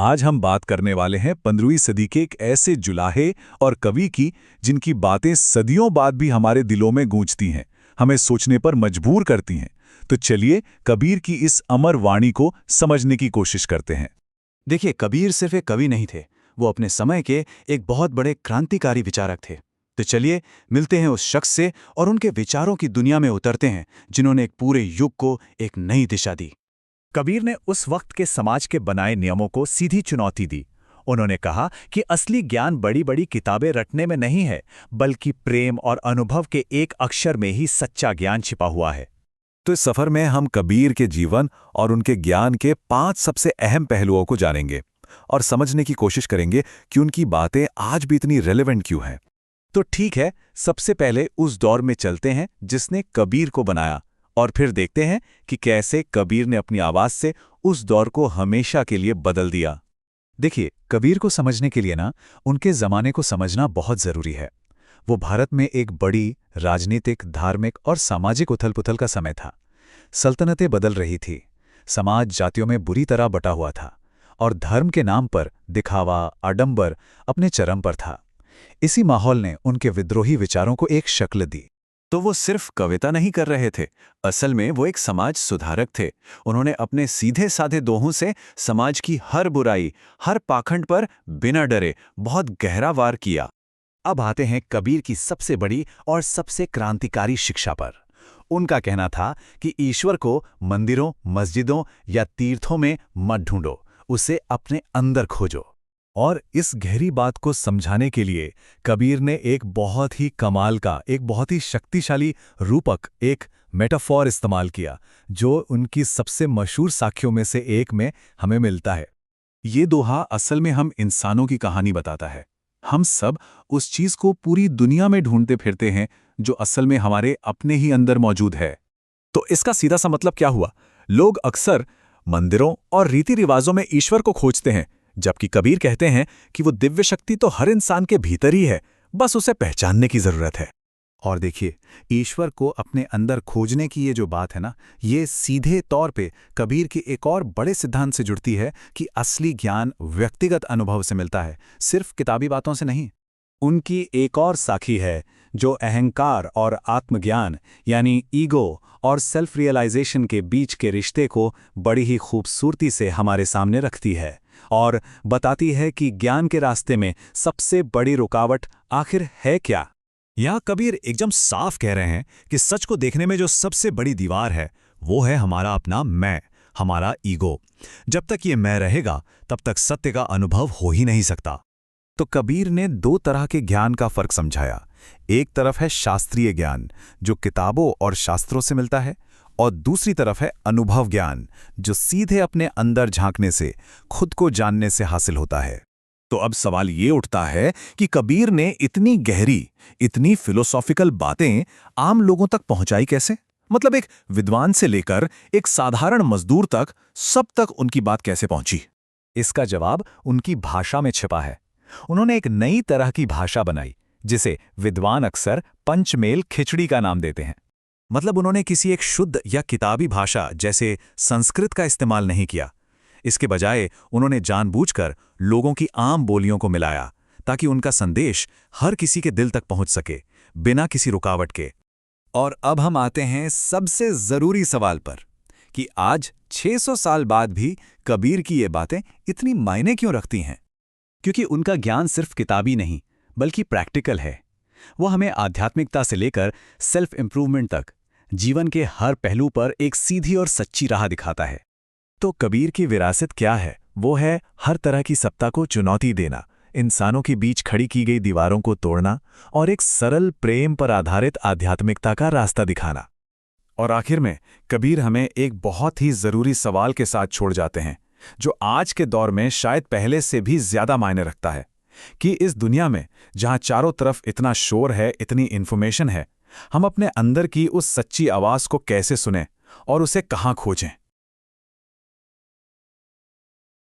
आज हम बात करने वाले हैं 15वीं सदी के एक ऐसे जुलाहे और कवि की जिनकी बातें सदियों बाद भी हमारे दिलों में गूंजती हैं, हमें सोचने पर मजबूर करती हैं। तो चलिए कबीर की इस अमर वाणी को समझने की कोशिश करते हैं। देखिए, कबीर सिर्फ एक कवि नहीं थे, वो अपने समय के एक बहुत बड़े क्रांतिकारी विचारक थे। तो चलिए मिलते हैं उस शख्स से और उनके विचारों की दुनिया में उतरते हैं जिन्होंने एक पूरे युग को एक नई दिशा दी। कबीर ने उस वक्त के समाज के बनाए नियमों को सीधी चुनौती दी। उन्होंने कहा कि असली ज्ञान बड़ी बड़ी किताबें रटने में नहीं है, बल्कि प्रेम और अनुभव के एक अक्षर में ही सच्चा ज्ञान छिपा हुआ है। तो इस सफर में हम कबीर के जीवन और उनके ज्ञान के 5 सबसे अहम पहलुओं को जानेंगे और समझने की कोशिश करेंगे कि उनकी बातें आज भी इतनी रेलेवेंट क्यों हैं। तो ठीक है, सबसे पहले उस दौर में चलते हैं जिसने कबीर को बनाया, और फिर देखते हैं कि कैसे कबीर ने अपनी आवाज से उस दौर को हमेशा के लिए बदल दिया। देखिए, कबीर को समझने के लिए उनके जमाने को समझना बहुत जरूरी है। वो भारत में एक बड़ी राजनीतिक, धार्मिक और सामाजिक उथल-पुथल का समय था। सल्तनतें बदल रही थी, समाज जातियों में बुरी तरह बटा हुआ था और धर्म के नाम पर दिखावा, आडंबर अपने चरम पर था। इसी माहौल ने उनके विद्रोही विचारों को एक शक्ल दी। तो वो सिर्फ कविता नहीं कर रहे थे, असल में वो एक समाज सुधारक थे। उन्होंने अपने सीधे साधे दोहों से समाज की हर बुराई, हर पाखंड पर बिना डरे बहुत गहरा वार किया। अब आते हैं कबीर की सबसे बड़ी और सबसे क्रांतिकारी शिक्षा पर। उनका कहना था कि ईश्वर को मंदिरों, मस्जिदों या तीर्थों में मत ढूंढो, उसे अपने अंदर खोजो। और इस गहरी बात को समझाने के लिए कबीर ने एक बहुत ही कमाल का, एक बहुत ही शक्तिशाली रूपक, एक मेटाफॉर इस्तेमाल किया, जो उनकी सबसे मशहूर साखियों में से एक में हमें मिलता है। ये दोहा असल में हम इंसानों की कहानी बताता है। हम सब उस चीज को पूरी दुनिया में ढूंढते फिरते हैं जो असल में हमारे अपने ही अंदर मौजूद है। तो इसका सीधा सा मतलब क्या हुआ? लोग अक्सर मंदिरों और रीति रिवाजों में ईश्वर को खोजते हैं, जबकि कबीर कहते हैं कि वो दिव्य शक्ति तो हर इंसान के भीतर ही है, बस उसे पहचानने की जरूरत है। और देखिए, ईश्वर को अपने अंदर खोजने की ये जो बात है ये सीधे तौर पे कबीर के एक और बड़े सिद्धांत से जुड़ती है कि असली ज्ञान व्यक्तिगत अनुभव से मिलता है, सिर्फ किताबी बातों से नहीं। उनकी एक और साखी है जो अहंकार और आत्मज्ञान यानी ईगो और सेल्फ रियलाइजेशन के बीच के रिश्ते को बड़ी ही खूबसूरती से हमारे सामने रखती है और बताती है कि ज्ञान के रास्ते में सबसे बड़ी रुकावट आखिर है क्या। यहाँ कबीर एकदम साफ कह रहे हैं कि सच को देखने में जो सबसे बड़ी दीवार है वो है हमारा अपना मैं, हमारा ईगो। जब तक ये मैं रहेगा तब तक सत्य का अनुभव हो ही नहीं सकता। तो कबीर ने 2 तरह के ज्ञान का फर्क समझाया। एक तरफ है शास्त्रीय ज्ञान जो किताबों और शास्त्रों से मिलता है, और दूसरी तरफ है अनुभव ज्ञान जो सीधे अपने अंदर झांकने से, खुद को जानने से हासिल होता है। तो अब सवाल ये उठता है कि कबीर ने इतनी गहरी, इतनी फिलोसॉफिकल बातें आम लोगों तक पहुंचाई कैसे? मतलब एक विद्वान से लेकर एक साधारण मजदूर तक, सब तक उनकी बात कैसे पहुंची? इसका जवाब उनकी भाषा में छिपा है। उन्होंने एक नई तरह की भाषा बनाई जिसे विद्वान अक्सर पंचमेल खिचड़ी का नाम देते हैं। मतलब उन्होंने किसी एक शुद्ध या किताबी भाषा जैसे संस्कृत का इस्तेमाल नहीं किया। इसके बजाय उन्होंने जानबूझकर लोगों की आम बोलियों को मिलाया ताकि उनका संदेश हर किसी के दिल तक पहुंच सके, बिना किसी रुकावट के। और अब हम आते हैं सबसे जरूरी सवाल पर कि आज 600 साल बाद भी कबीर की ये बातें इतनी मायने क्यों रखती हैं? क्योंकि उनका ज्ञान सिर्फ किताबी नहीं बल्कि प्रैक्टिकल है। वो हमें आध्यात्मिकता से लेकर सेल्फ इंप्रूवमेंट तक जीवन के हर पहलू पर एक सीधी और सच्ची राह दिखाता है। तो कबीर की विरासत क्या है? वो है हर तरह की सत्ता को चुनौती देना, इंसानों के बीच खड़ी की गई दीवारों को तोड़ना और एक सरल प्रेम पर आधारित आध्यात्मिकता का रास्ता दिखाना। और आखिर में कबीर हमें एक बहुत ही जरूरी सवाल के साथ छोड़ जाते हैं जो आज के दौर में शायद पहले से भी ज्यादा मायने रखता है कि इस दुनिया में जहां चारों तरफ इतना शोर है, इतनी इन्फॉर्मेशन है, हम अपने अंदर की उस सच्ची आवाज को कैसे सुनें और उसे कहां खोजें।